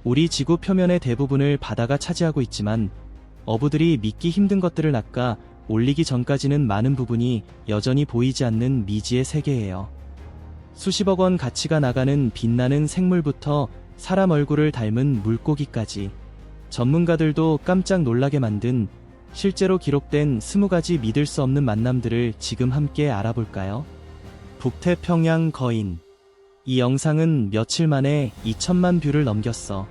우리 지구 표면의 대부분을 바다가 차지하고 있지만 어부들이 믿기 힘든 것들을 낚아 올리기 전까지는 많은 부분이 여전히 보이지 않는 미지의 세계예요. 수십억 원 가치가 나가는 빛나는 생물부터 사람 얼굴을 닮은 물고기까지, 전문가들도 깜짝 놀라게 만든 실제로 기록된 20가지 믿을 수 없는 만남들을 지금 함께 알아볼까요? 북태평양 거인. 이 영상은 며칠 만에 2천만 뷰를 넘겼어.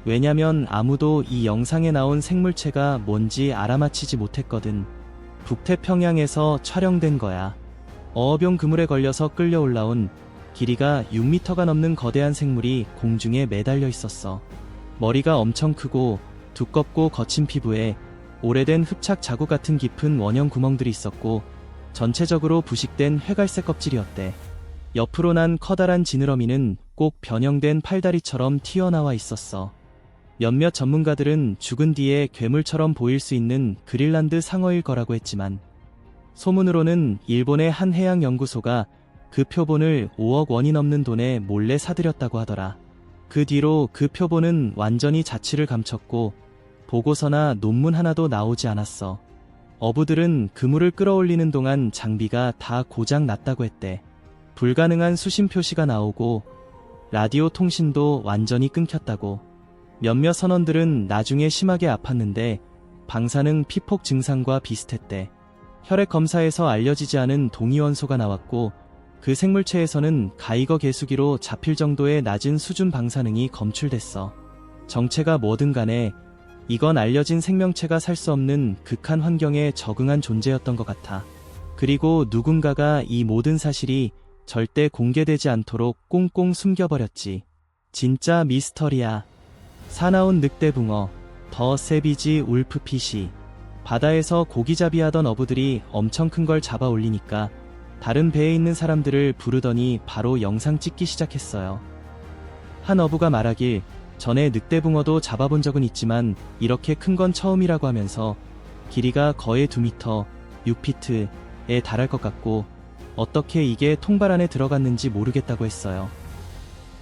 왜냐면 아무도 이 영상에 나온 생물체가 뭔지 알아맞히지 못했거든. 북태평양에서 촬영된 거야. 어업용 그물에 걸려서 끌려 올라온 길이가 6m가 넘는 거대한 생물이 공중에 매달려 있었어. 머리가 엄청 크고 두껍고 거친 피부에 오래된 흡착 자국 같은 깊은 원형 구멍들이 있었고, 전체적으로 부식된 회갈색 껍질이었대. 옆으로 난 커다란 지느러미는 꼭 변형된 팔다리처럼 튀어나와 있었어. 몇몇 전문가들은 죽은 뒤에 괴물처럼 보일 수 있는 그린란드 상어일 거라고 했지만, 소문으로는 일본의 한 해양 연구소가 그 표본을 5억 원이 넘는 돈에 몰래 사들였다고 하더라. 그 뒤로 그 표본은 완전히 자취를 감췄고 보고서나 논문 하나도 나오지 않았어. 어부들은 그물을 끌어올리는 동안 장비가 다 고장 났다고 했대. 불가능한 수신 표시가 나오고 라디오 통신도 완전히 끊겼다고. 몇몇 선원들은 나중에 심하게 아팠는데 방사능 피폭 증상과 비슷했대. 혈액 검사에서 알려지지 않은 동위원소가 나왔고, 그 생물체에서는 가이거 계수기로 잡힐 정도의 낮은 수준 방사능이 검출됐어. 정체가 뭐든 간에 이건 알려진 생명체가 살 수 없는 극한 환경에 적응한 존재였던 것 같아. 그리고 누군가가 이 모든 사실이 절대 공개되지 않도록 꽁꽁 숨겨버렸지. 진짜 미스터리야. 사나운 늑대붕어, 더 세비지 울프피시. 바다에서 고기잡이 하던 어부들이 엄청 큰 걸 잡아 올리니까 다른 배에 있는 사람들을 부르더니 바로 영상 찍기 시작했어요. 한 어부가 말하길, 전에 늑대붕어도 잡아본 적은 있지만 이렇게 큰 건 처음이라고 하면서 길이가 거의 2m, 6피트에 달할 것 같고 어떻게 이게 통발 안에 들어갔는지 모르겠다고 했어요.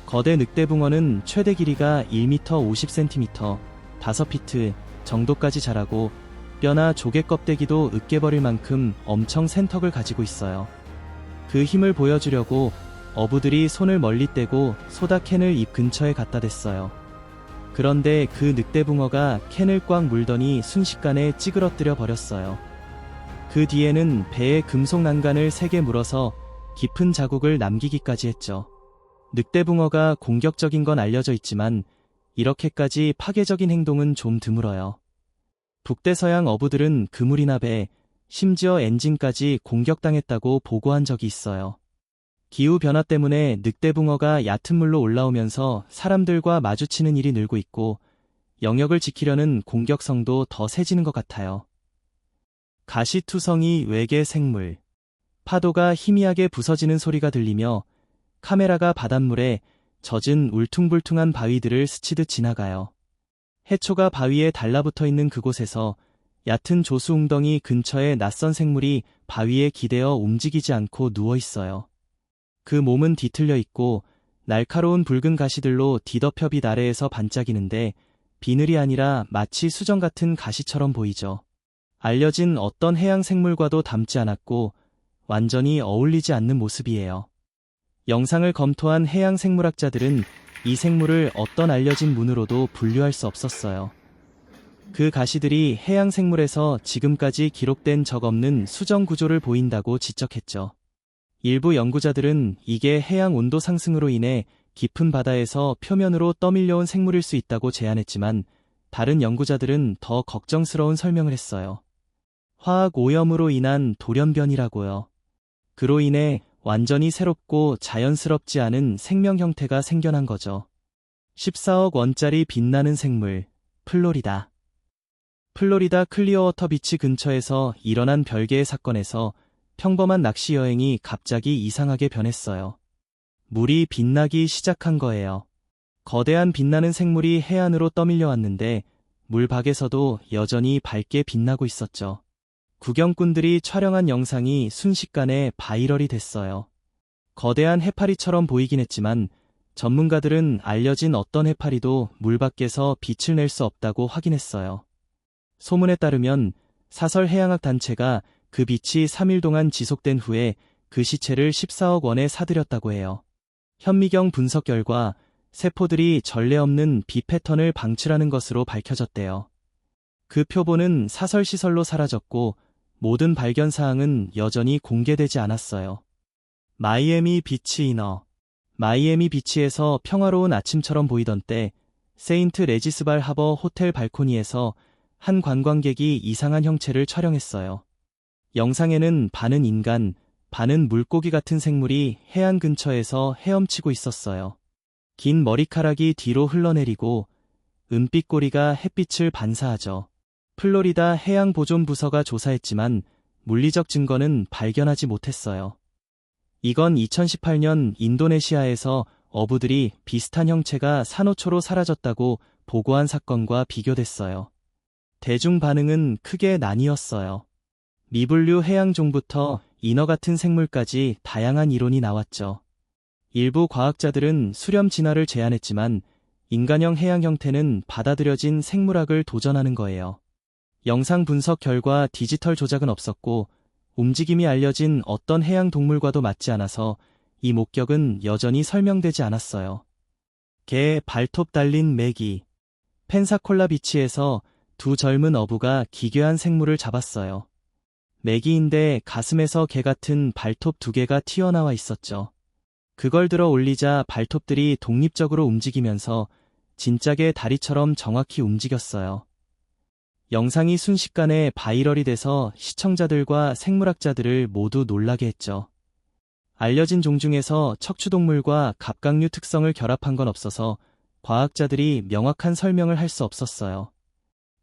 거대 늑대붕어는 최대 길이가 1m 50cm, 5피트 정도까지 자라고 뼈나 조개 껍데기도 으깨버릴 만큼 엄청 센턱을 가지고 있어요. 그 힘을 보여주려고 어부들이 손을 멀리 떼고 소다 캔을 입 근처에 갖다 댔어요. 그런데 그 늑대붕어가 캔을 꽉 물더니 순식간에 찌그러뜨려 버렸어요. 그 뒤에는 배에 금속 난간을 3개 물어서 깊은 자국을 남기기까지 했죠. 늑대붕어가 공격적인 건 알려져 있지만 이렇게까지 파괴적인 행동은 좀 드물어요. 북대서양 어부들은 그물이나 배, 심지어 엔진까지 공격당했다고 보고한 적이 있어요. 기후변화 때문에 늑대붕어가 얕은 물로 올라오면서 사람들과 마주치는 일이 늘고 있고 영역을 지키려는 공격성도 더 세지는 것 같아요. 가시투성이 외계 생물. 파도가 희미하게 부서지는 소리가 들리며 카메라가 바닷물에 젖은 울퉁불퉁한 바위들을 스치듯 지나가요. 해초가 바위에 달라붙어 있는 그곳에서 얕은 조수웅덩이 근처에 낯선 생물이 바위에 기대어 움직이지 않고 누워 있어요. 그 몸은 뒤틀려 있고 날카로운 붉은 가시들로 뒤덮여 빛 아래에서 반짝이는데 비늘이 아니라 마치 수정 같은 가시처럼 보이죠. 알려진 어떤 해양 생물과도 닮지 않았고 완전히 어울리지 않는 모습이에요. 영상을 검토한 해양 생물학자들은 이 생물을 어떤 알려진 문으로도 분류할 수 없었어요. 그 가시들이 해양 생물에서 지금까지 기록된 적 없는 수정 구조를 보인다고 지적했죠. 일부 연구자들은 이게 해양 온도 상승으로 인해 깊은 바다에서 표면으로 떠밀려온 생물일 수 있다고 제안했지만 다른 연구자들은 더 걱정스러운 설명을 했어요. 화학 오염으로 인한 돌연변이라고요. 그로 인해 완전히 새롭고 자연스럽지 않은 생명 형태가 생겨난 거죠. 14억 원짜리 빛나는 생물, 플로리다. 플로리다 클리어워터 비치 근처에서 일어난 별개의 사건에서 평범한 낚시 여행이 갑자기 이상하게 변했어요. 물이 빛나기 시작한 거예요. 거대한 빛나는 생물이 해안으로 떠밀려 왔는데 물 밖에서도 여전히 밝게 빛나고 있었죠. 구경꾼들이 촬영한 영상이 순식간에 바이럴이 됐어요. 거대한 해파리처럼 보이긴 했지만 전문가들은 알려진 어떤 해파리도 물 밖에서 빛을 낼 수 없다고 확인했어요. 소문에 따르면 사설 해양학 단체가 그 빛이 3일 동안 지속된 후에 그 시체를 14억 원에 사들였다고 해요. 현미경 분석 결과 세포들이 전례 없는 빛 패턴을 방출하는 것으로 밝혀졌대요. 그 표본은 사설 시설로 사라졌고 모든 발견 사항은 여전히 공개되지 않았어요. 마이애미 비치 이너. 마이애미 비치에서 평화로운 아침처럼 보이던 때 세인트 레지스발 하버 호텔 발코니에서 한 관광객이 이상한 형체를 촬영했어요. 영상에는 반은 인간, 반은 물고기 같은 생물이 해안 근처에서 헤엄치고 있었어요. 긴 머리카락이 뒤로 흘러내리고 은빛 꼬리가 햇빛을 반사하죠. 플로리다 해양보존부서가 조사했지만 물리적 증거는 발견하지 못했어요. 이건 2018년 인도네시아에서 어부들이 비슷한 형체가 산호초로 사라졌다고 보고한 사건과 비교됐어요. 대중 반응은 크게 나뉘었어요. 미분류 해양종부터 인어 같은 생물까지 다양한 이론이 나왔죠. 일부 과학자들은 수렴 진화를 제안했지만 인간형 해양 형태는 받아들여진 생물학을 도전하는 거예요. 영상 분석 결과 디지털 조작은 없었고 움직임이 알려진 어떤 해양 동물과도 맞지 않아서 이 목격은 여전히 설명되지 않았어요. 개 발톱 달린 메기. 펜사콜라 비치에서 두 젊은 어부가 기괴한 생물을 잡았어요. 메기인데 가슴에서 개 같은 발톱 2개가 튀어나와 있었죠. 그걸 들어 올리자 발톱들이 독립적으로 움직이면서 진짜 개 다리처럼 정확히 움직였어요. 영상이 순식간에 바이럴이 돼서 시청자들과 생물학자들을 모두 놀라게 했죠. 알려진 종 중에서 척추동물과 갑각류 특성을 결합한 건 없어서 과학자들이 명확한 설명을 할 수 없었어요.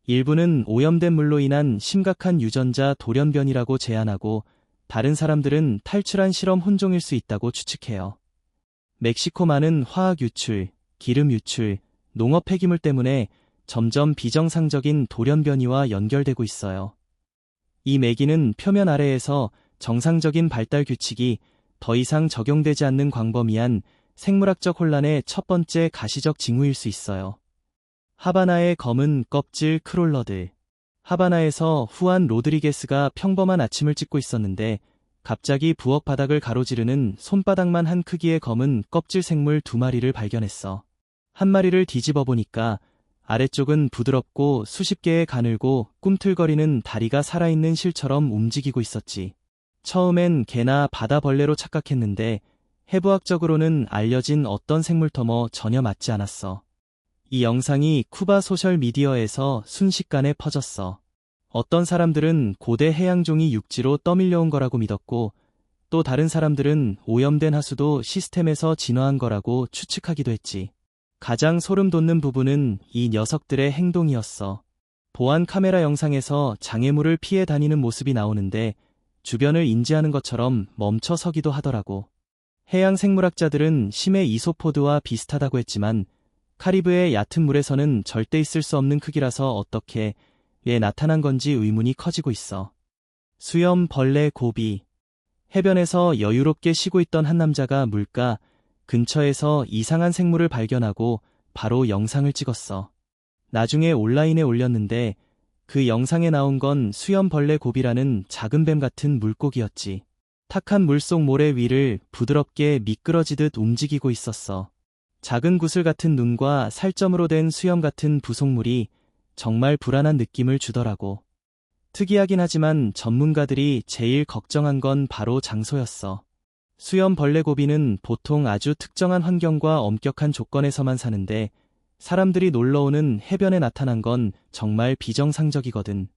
일부는 오염된 물로 인한 심각한 유전자 돌연변이라고 제안하고 다른 사람들은 탈출한 실험 혼종일 수 있다고 추측해요. 멕시코만은 화학 유출, 기름 유출, 농업 폐기물 때문에 점점 비정상적인 돌연변이와 연결되고 있어요. 이 메기는 표면 아래에서 정상적인 발달 규칙이 더 이상 적용되지 않는 광범위한 생물학적 혼란의 첫 번째 가시적 징후일 수 있어요. 하바나의 검은 껍질 크롤러들. 하바나에서 후안 로드리게스가 평범한 아침을 찍고 있었는데 갑자기 부엌 바닥을 가로지르는 손바닥만 한 크기의 검은 껍질 생물 2마리를 발견했어. 한 마리를 뒤집어 보니까 아래쪽은 부드럽고 수십 개의 가늘고 꿈틀거리는 다리가 살아있는 실처럼 움직이고 있었지. 처음엔 개나 바다벌레로 착각했는데 해부학적으로는 알려진 어떤 생물터머 전혀 맞지 않았어. 이 영상이 쿠바 소셜미디어에서 순식간에 퍼졌어. 어떤 사람들은 고대 해양종이 육지로 떠밀려온 거라고 믿었고 또 다른 사람들은 오염된 하수도 시스템에서 진화한 거라고 추측하기도 했지. 가장 소름 돋는 부분은 이 녀석들의 행동이었어. 보안 카메라 영상에서 장애물을 피해 다니는 모습이 나오는데 주변을 인지하는 것처럼 멈춰 서기도 하더라고. 해양 생물학자들은 심해 이소포드와 비슷하다고 했지만 카리브해 얕은 물에서는 절대 있을 수 없는 크기라서 어떻게 왜 나타난 건지 의문이 커지고 있어. 수염 벌레 고비. 해변에서 여유롭게 쉬고 있던 한 남자가 물가 근처에서 이상한 생물을 발견하고 바로 영상을 찍었어. 나중에 온라인에 올렸는데 그 영상에 나온 건 수염벌레 고비라는 작은 뱀 같은 물고기였지. 탁한 물속 모래 위를 부드럽게 미끄러지듯 움직이고 있었어. 작은 구슬 같은 눈과 살점으로 된 수염 같은 부속물이 정말 불안한 느낌을 주더라고. 특이하긴 하지만 전문가들이 제일 걱정한 건 바로 장소였어. 수염 벌레고비는 보통 아주 특정한 환경과 엄격한 조건에서만 사는데 사람들이 놀러오는 해변에 나타난 건 정말 비정상적이거든.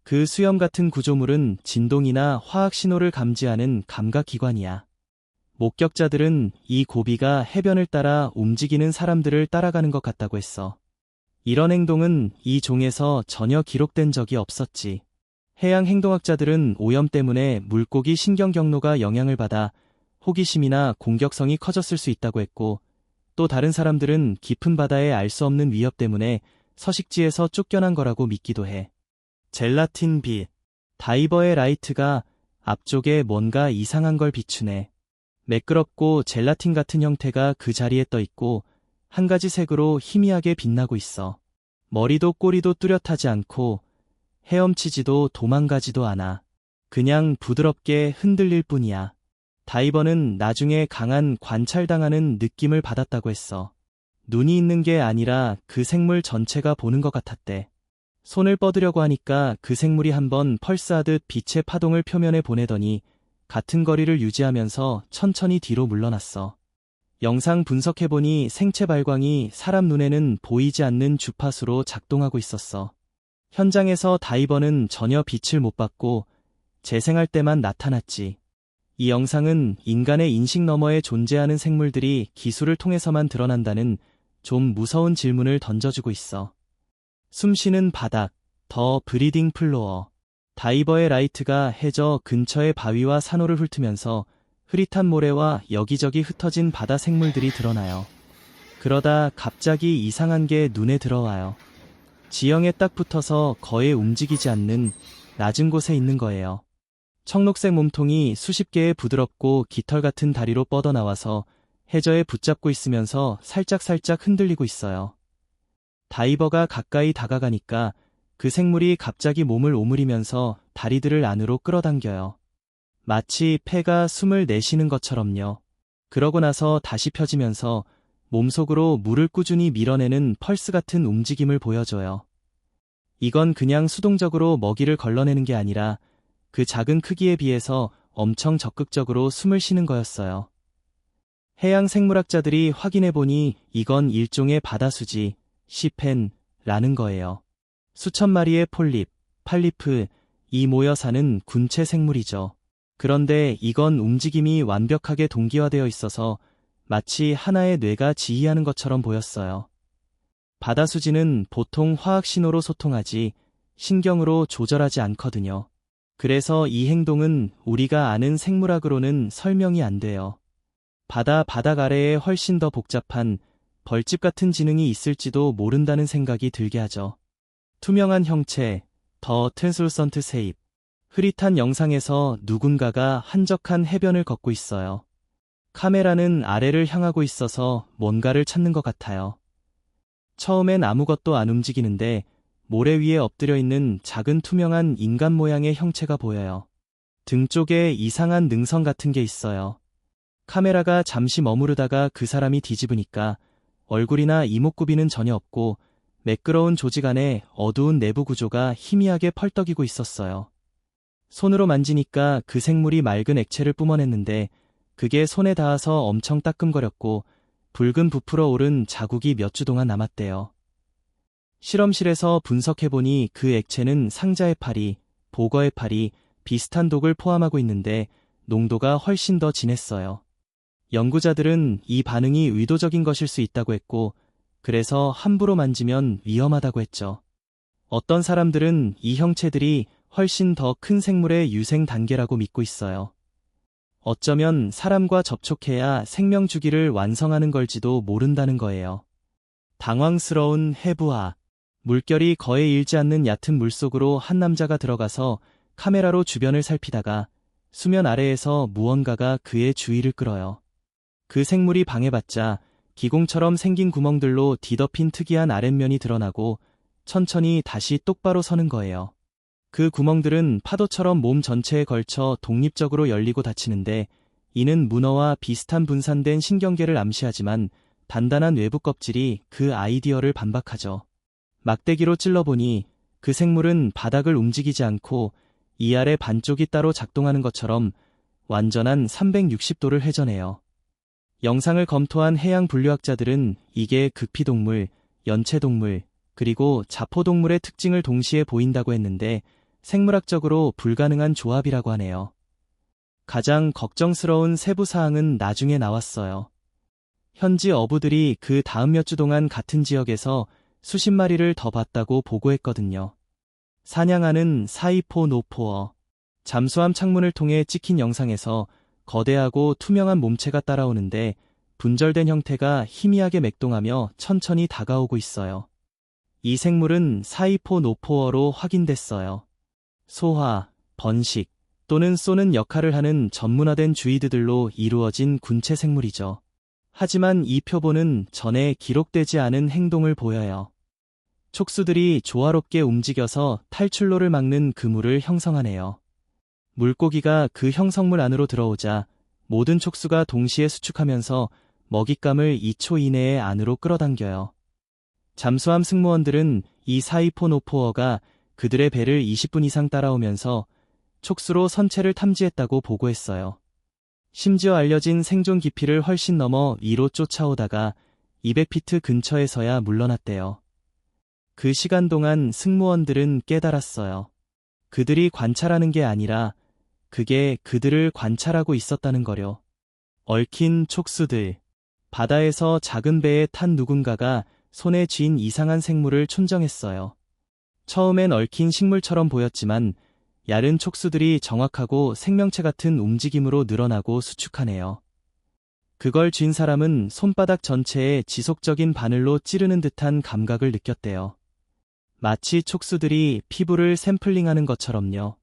그 수염 같은 구조물은 진동이나 화학 신호를 감지하는 감각기관이야. 목격자들은 이 고비가 해변을 따라 움직이는 사람들을 따라가는 것 같다고 했어. 이런 행동은 이 종에서 전혀 기록된 적이 없었지. 해양 행동학자들은 오염 때문에 물고기 신경 경로가 영향을 받아 호기심이나 공격성이 커졌을 수 있다고 했고 또 다른 사람들은 깊은 바다에 알 수 없는 위협 때문에 서식지에서 쫓겨난 거라고 믿기도 해. 젤라틴 빛. 다이버의 라이트가 앞쪽에 뭔가 이상한 걸 비추네. 매끄럽고 젤라틴 같은 형태가 그 자리에 떠 있고 한 가지 색으로 희미하게 빛나고 있어. 머리도 꼬리도 뚜렷하지 않고 헤엄치지도 도망가지도 않아. 그냥 부드럽게 흔들릴 뿐이야. 다이버는 나중에 강한 관찰당하는 느낌을 받았다고 했어. 눈이 있는 게 아니라 그 생물 전체가 보는 것 같았대. 손을 뻗으려고 하니까 그 생물이 한번 펄스하듯 빛의 파동을 표면에 보내더니 같은 거리를 유지하면서 천천히 뒤로 물러났어. 영상 분석해보니 생체 발광이 사람 눈에는 보이지 않는 주파수로 작동하고 있었어. 현장에서 다이버는 전혀 빛을 못 받고 재생할 때만 나타났지. 이 영상은 인간의 인식 너머에 존재하는 생물들이 기술을 통해서만 드러난다는 좀 무서운 질문을 던져주고 있어. 숨쉬는 바닥, 더 브리딩 플로어. 다이버의 라이트가 해저 근처의 바위와 산호를 훑으면서 흐릿한 모래와 여기저기 흩어진 바다 생물들이 드러나요. 그러다 갑자기 이상한 게 눈에 들어와요. 지형에 딱 붙어서 거의 움직이지 않는 낮은 곳에 있는 거예요. 청록색 몸통이 수십 개의 부드럽고 깃털 같은 다리로 뻗어나와서 해저에 붙잡고 있으면서 살짝살짝 흔들리고 있어요. 다이버가 가까이 다가가니까 그 생물이 갑자기 몸을 오므리면서 다리들을 안으로 끌어당겨요. 마치 폐가 숨을 내쉬는 것처럼요. 그러고 나서 다시 펴지면서 몸속으로 물을 꾸준히 밀어내는 펄스 같은 움직임을 보여줘요. 이건 그냥 수동적으로 먹이를 걸러내는 게 아니라 그 작은 크기에 비해서 엄청 적극적으로 숨을 쉬는 거였어요. 해양 생물학자들이 확인해보니 이건 일종의 바다수지, 시펜라는 거예요. 수천 마리의 폴립, 팔리프, 이 모여 사는 군체 생물이죠. 그런데 이건 움직임이 완벽하게 동기화되어 있어서 마치 하나의 뇌가 지휘하는 것처럼 보였어요. 바다수지는 보통 화학 신호로 소통하지 신경으로 조절하지 않거든요. 그래서 이 행동은 우리가 아는 생물학으로는 설명이 안 돼요. 바닥 아래에 훨씬 더 복잡한 벌집 같은 지능이 있을지도 모른다는 생각이 들게 하죠. 투명한 형체, 더 트랜스루선트 쉐입. 흐릿한 영상에서 누군가가 한적한 해변을 걷고 있어요. 카메라는 아래를 향하고 있어서 뭔가를 찾는 것 같아요. 처음엔 아무것도 안 움직이는데 모래 위에 엎드려 있는 작은 투명한 인간 모양의 형체가 보여요. 등 쪽에 이상한 능선 같은 게 있어요. 카메라가 잠시 머무르다가 그 사람이 뒤집으니까 얼굴이나 이목구비는 전혀 없고 매끄러운 조직 안에 어두운 내부 구조가 희미하게 펄떡이고 있었어요. 손으로 만지니까 그 생물이 맑은 액체를 뿜어냈는데 그게 손에 닿아서 엄청 따끔거렸고 붉은 부풀어 오른 자국이 몇 주 동안 남았대요. 실험실에서 분석해보니 그 액체는 상자해파리, 보거해파리, 비슷한 독을 포함하고 있는데 농도가 훨씬 더 진했어요. 연구자들은 이 반응이 의도적인 것일 수 있다고 했고 그래서 함부로 만지면 위험하다고 했죠. 어떤 사람들은 이 형체들이 훨씬 더 큰 생물의 유생 단계라고 믿고 있어요. 어쩌면 사람과 접촉해야 생명 주기를 완성하는 걸지도 모른다는 거예요. 당황스러운 해부학. 물결이 거의 일지 않는 얕은 물속으로 한 남자가 들어가서 카메라로 주변을 살피다가 수면 아래에서 무언가가 그의 주의를 끌어요. 그 생물이 방해받자 기공처럼 생긴 구멍들로 뒤덮인 특이한 아랫면이 드러나고 천천히 다시 똑바로 서는 거예요. 그 구멍들은 파도처럼 몸 전체에 걸쳐 독립적으로 열리고 닫히는데 이는 문어와 비슷한 분산된 신경계를 암시하지만 단단한 외부 껍질이 그 아이디어를 반박하죠. 막대기로 찔러보니 그 생물은 바닥을 움직이지 않고 이 아래 반쪽이 따로 작동하는 것처럼 완전한 360도를 회전해요. 영상을 검토한 해양 분류학자들은 이게 극피동물, 연체동물, 그리고 자포동물의 특징을 동시에 보인다고 했는데 생물학적으로 불가능한 조합이라고 하네요. 가장 걱정스러운 세부 사항은 나중에 나왔어요. 현지 어부들이 그 다음 몇 주 동안 같은 지역에서 수십 마리를 더 봤다고 보고했거든요. 사냥하는 사이포노포어. 잠수함 창문을 통해 찍힌 영상에서 거대하고 투명한 몸체가 따라오는데 분절된 형태가 희미하게 맥동하며 천천히 다가오고 있어요. 이 생물은 사이포노포어로 확인됐어요. 소화, 번식, 또는 쏘는 역할을 하는 전문화된 주이드들로 이루어진 군체 생물이죠. 하지만 이 표본은 전에 기록되지 않은 행동을 보여요. 촉수들이 조화롭게 움직여서 탈출로를 막는 그물을 형성하네요. 물고기가 그 형성물 안으로 들어오자 모든 촉수가 동시에 수축하면서 먹잇감을 2초 이내에 안으로 끌어당겨요. 잠수함 승무원들은 이 사이포노포어가 그들의 배를 20분 이상 따라오면서 촉수로 선체를 탐지했다고 보고했어요. 심지어 알려진 생존 깊이를 훨씬 넘어 위로 쫓아오다가 200피트 근처에서야 물러났대요. 그 시간 동안 승무원들은 깨달았어요. 그들이 관찰하는 게 아니라 그게 그들을 관찰하고 있었다는 거려. 얽힌 촉수들. 바다에서 작은 배에 탄 누군가가 손에 쥔 이상한 생물을 촌정했어요. 처음엔 얽힌 식물처럼 보였지만 얇은 촉수들이 정확하고 생명체 같은 움직임으로 늘어나고 수축하네요. 그걸 쥔 사람은 손바닥 전체에 지속적인 바늘로 찌르는 듯한 감각을 느꼈대요. 마치 촉수들이 피부를 샘플링하는 것처럼요.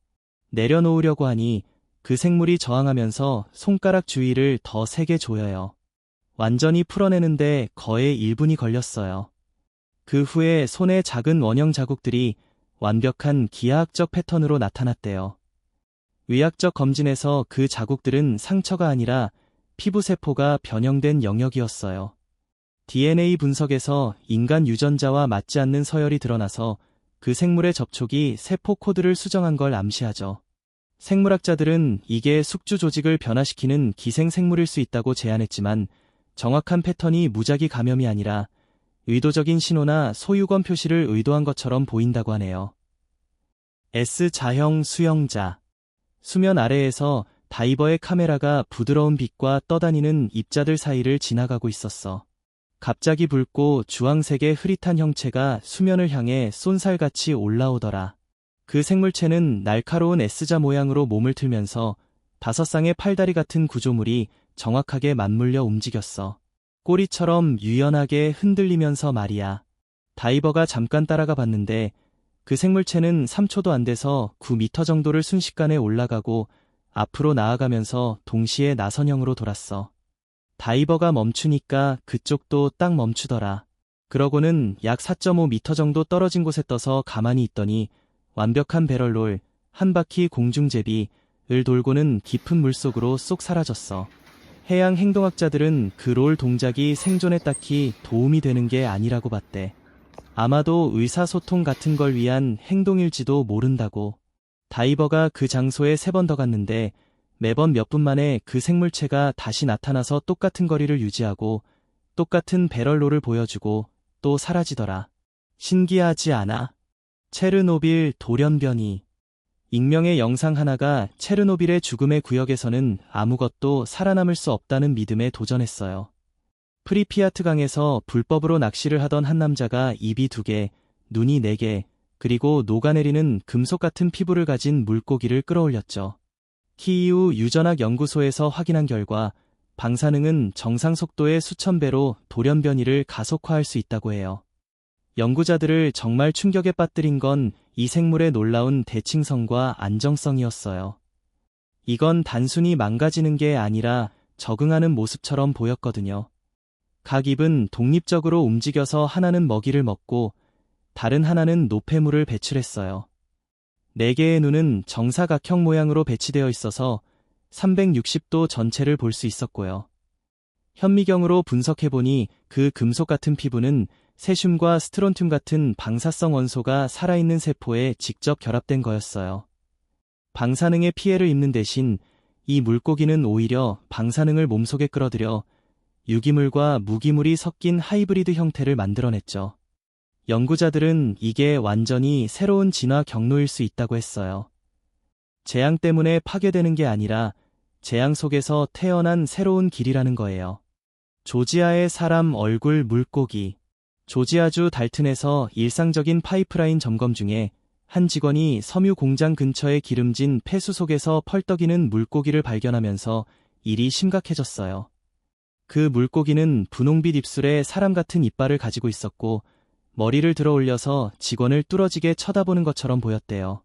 내려놓으려고 하니 그 생물이 저항하면서 손가락 주위를 더 세게 조여요. 완전히 풀어내는데 거의 1분이 걸렸어요. 그 후에 손에 작은 원형 자국들이 완벽한 기하학적 패턴으로 나타났대요. 의학적 검진에서 그 자국들은 상처가 아니라 피부세포가 변형된 영역이었어요. DNA 분석에서 인간 유전자와 맞지 않는 서열이 드러나서 그 생물의 접촉이 세포 코드를 수정한 걸 암시하죠. 생물학자들은 이게 숙주 조직을 변화시키는 기생생물일 수 있다고 제안했지만 정확한 패턴이 무작위 감염이 아니라 의도적인 신호나 소유권 표시를 의도한 것처럼 보인다고 하네요. S자형 수영자. 수면 아래에서 다이버의 카메라가 부드러운 빛과 떠다니는 입자들 사이를 지나가고 있었어. 갑자기 붉고 주황색의 흐릿한 형체가 수면을 향해 쏜살같이 올라오더라. 그 생물체는 날카로운 S자 모양으로 몸을 틀면서 5쌍의 팔다리 같은 구조물이 정확하게 맞물려 움직였어. 꼬리처럼 유연하게 흔들리면서 말이야. 다이버가 잠깐 따라가 봤는데 그 생물체는 3초도 안 돼서 9m 정도를 순식간에 올라가고 앞으로 나아가면서 동시에 나선형으로 돌았어. 다이버가 멈추니까 그쪽도 딱 멈추더라. 그러고는 약 4.5m 정도 떨어진 곳에 떠서 가만히 있더니 완벽한 배럴롤, 한 바퀴 공중제비를 돌고는 깊은 물속으로 쏙 사라졌어. 해양 행동학자들은 그 롤 동작이 생존에 딱히 도움이 되는 게 아니라고 봤대. 아마도 의사소통 같은 걸 위한 행동일지도 모른다고. 다이버가 그 장소에 3번 더 갔는데 매번 몇 분 만에 그 생물체가 다시 나타나서 똑같은 거리를 유지하고 똑같은 배럴롤을 보여주고 또 사라지더라. 신기하지 않아? 체르노빌 돌연변이. 익명의 영상 하나가 체르노빌의 죽음의 구역에서는 아무것도 살아남을 수 없다는 믿음에 도전했어요. 프리피아트 강에서 불법으로 낚시를 하던 한 남자가 입이 2개, 눈이 4개, 그리고 녹아내리는 금속 같은 피부를 가진 물고기를 끌어올렸죠. 키이우 유전학 연구소에서 확인한 결과 방사능은 정상 속도의 수천 배로 돌연변이를 가속화할 수 있다고 해요. 연구자들을 정말 충격에 빠뜨린 건 이 생물의 놀라운 대칭성과 안정성이었어요. 이건 단순히 망가지는 게 아니라 적응하는 모습처럼 보였거든요. 각 입은 독립적으로 움직여서 하나는 먹이를 먹고 다른 하나는 노폐물을 배출했어요. 4개의 눈은 정사각형 모양으로 배치되어 있어서 360도 전체를 볼 수 있었고요. 현미경으로 분석해보니 그 금속 같은 피부는 세슘과 스트론튬 같은 방사성 원소가 살아있는 세포에 직접 결합된 거였어요. 방사능의 피해를 입는 대신 이 물고기는 오히려 방사능을 몸속에 끌어들여 유기물과 무기물이 섞인 하이브리드 형태를 만들어냈죠. 연구자들은 이게 완전히 새로운 진화 경로일 수 있다고 했어요. 재앙 때문에 파괴되는 게 아니라 재앙 속에서 태어난 새로운 길이라는 거예요. 조지아의 사람 얼굴 물고기. 조지아주 달튼에서 일상적인 파이프라인 점검 중에 한 직원이 섬유 공장 근처의 기름진 폐수 속에서 펄떡이는 물고기를 발견하면서 일이 심각해졌어요. 그 물고기는 분홍빛 입술에 사람 같은 이빨을 가지고 있었고 머리를 들어 올려서 직원을 뚫어지게 쳐다보는 것처럼 보였대요.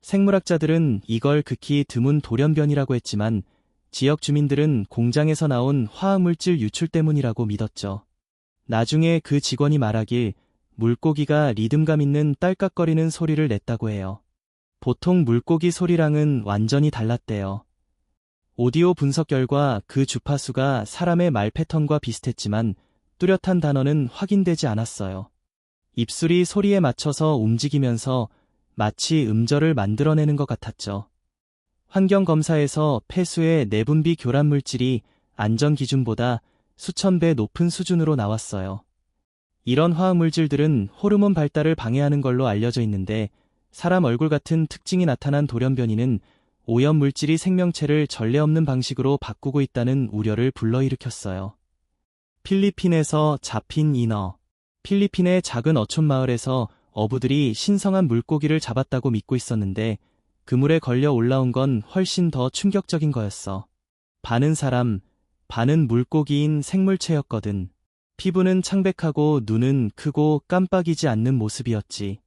생물학자들은 이걸 극히 드문 돌연변이라고 했지만 지역 주민들은 공장에서 나온 화학물질 유출 때문이라고 믿었죠. 나중에 그 직원이 말하길 물고기가 리듬감 있는 딸깍거리는 소리를 냈다고 해요. 보통 물고기 소리랑은 완전히 달랐대요. 오디오 분석 결과 그 주파수가 사람의 말 패턴과 비슷했지만 뚜렷한 단어는 확인되지 않았어요. 입술이 소리에 맞춰서 움직이면서 마치 음절을 만들어내는 것 같았죠. 환경검사에서 폐수의 내분비 교란 물질이 안전 기준보다 수천 배 높은 수준으로 나왔어요. 이런 화학물질들은 호르몬 발달을 방해하는 걸로 알려져 있는데 사람 얼굴 같은 특징이 나타난 돌연변이는 오염물질이 생명체를 전례 없는 방식으로 바꾸고 있다는 우려를 불러일으켰어요. 필리핀에서 잡힌 인어. 필리핀의 작은 어촌 마을에서 어부들이 신성한 물고기를 잡았다고 믿고 있었는데 그물에 걸려 올라온 건 훨씬 더 충격적인 거였어. 반은 사람, 반은 물고기인 생물체였거든. 피부는 창백하고 눈은 크고 깜빡이지 않는 모습이었지.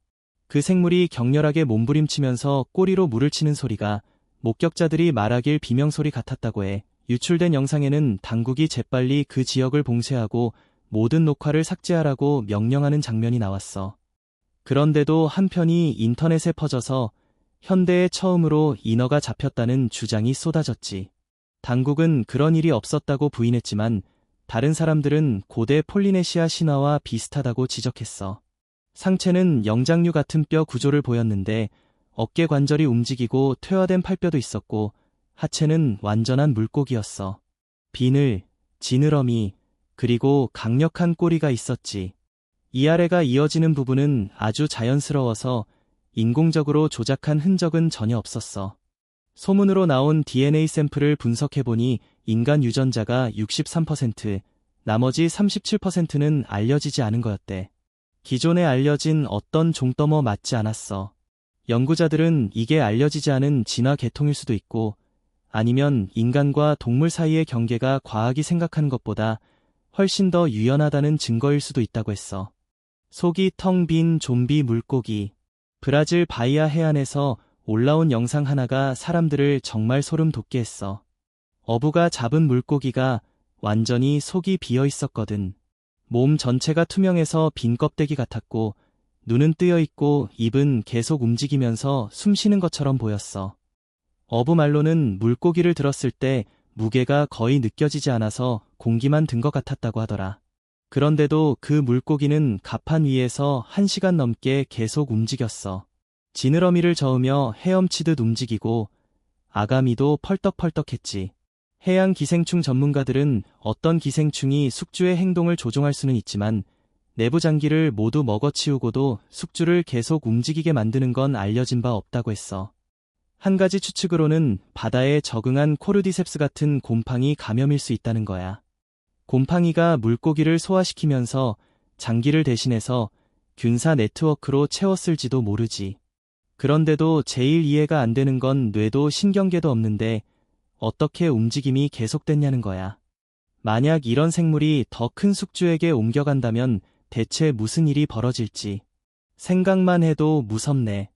그 생물이 격렬하게 몸부림치면서 꼬리로 물을 치는 소리가 목격자들이 말하길 비명소리 같았다고 해. 유출된 영상에는 당국이 재빨리 그 지역을 봉쇄하고 모든 녹화를 삭제하라고 명령하는 장면이 나왔어. 그런데도 한편이 인터넷에 퍼져서 현대에 처음으로 인어가 잡혔다는 주장이 쏟아졌지. 당국은 그런 일이 없었다고 부인했지만 다른 사람들은 고대 폴리네시아 신화와 비슷하다고 지적했어. 상체는 영장류 같은 뼈 구조를 보였는데 어깨 관절이 움직이고 퇴화된 팔뼈도 있었고 하체는 완전한 물고기였어. 비늘, 지느러미, 그리고 강력한 꼬리가 있었지. 이 아래가 이어지는 부분은 아주 자연스러워서 인공적으로 조작한 흔적은 전혀 없었어. 소문으로 나온 DNA 샘플을 분석해보니 인간 유전자가 63%, 나머지 37%는 알려지지 않은 거였대. 기존에 알려진 어떤 종떠머 맞지 않았어. 연구자들은 이게 알려지지 않은 진화 계통일 수도 있고 아니면 인간과 동물 사이의 경계가 과학이 생각하는 것보다 훨씬 더 유연하다는 증거일 수도 있다고 했어. 속이 텅 빈 좀비 물고기. 브라질 바이아 해안에서 올라온 영상 하나가 사람들을 정말 소름 돋게 했어. 어부가 잡은 물고기가 완전히 속이 비어 있었거든. 몸 전체가 투명해서 빈 껍데기 같았고 눈은 뜨여 있고 입은 계속 움직이면서 숨 쉬는 것처럼 보였어. 어부 말로는 물고기를 들었을 때 무게가 거의 느껴지지 않아서 공기만 든 것 같았다고 하더라. 그런데도 그 물고기는 갑판 위에서 1시간 넘게 계속 움직였어. 지느러미를 저으며 헤엄치듯 움직이고 아가미도 펄떡펄떡했지. 해양 기생충 전문가들은 어떤 기생충이 숙주의 행동을 조종할 수는 있지만 내부 장기를 모두 먹어치우고도 숙주를 계속 움직이게 만드는 건 알려진 바 없다고 했어. 한 가지 추측으로는 바다에 적응한 코르디셉스 같은 곰팡이 감염일 수 있다는 거야. 곰팡이가 물고기를 소화시키면서 장기를 대신해서 균사 네트워크로 채웠을지도 모르지. 그런데도 제일 이해가 안 되는 건 뇌도 신경계도 없는데 어떻게 움직임이 계속됐냐는 거야. 만약 이런 생물이 더 큰 숙주에게 옮겨간다면 대체 무슨 일이 벌어질지 생각만 해도 무섭네.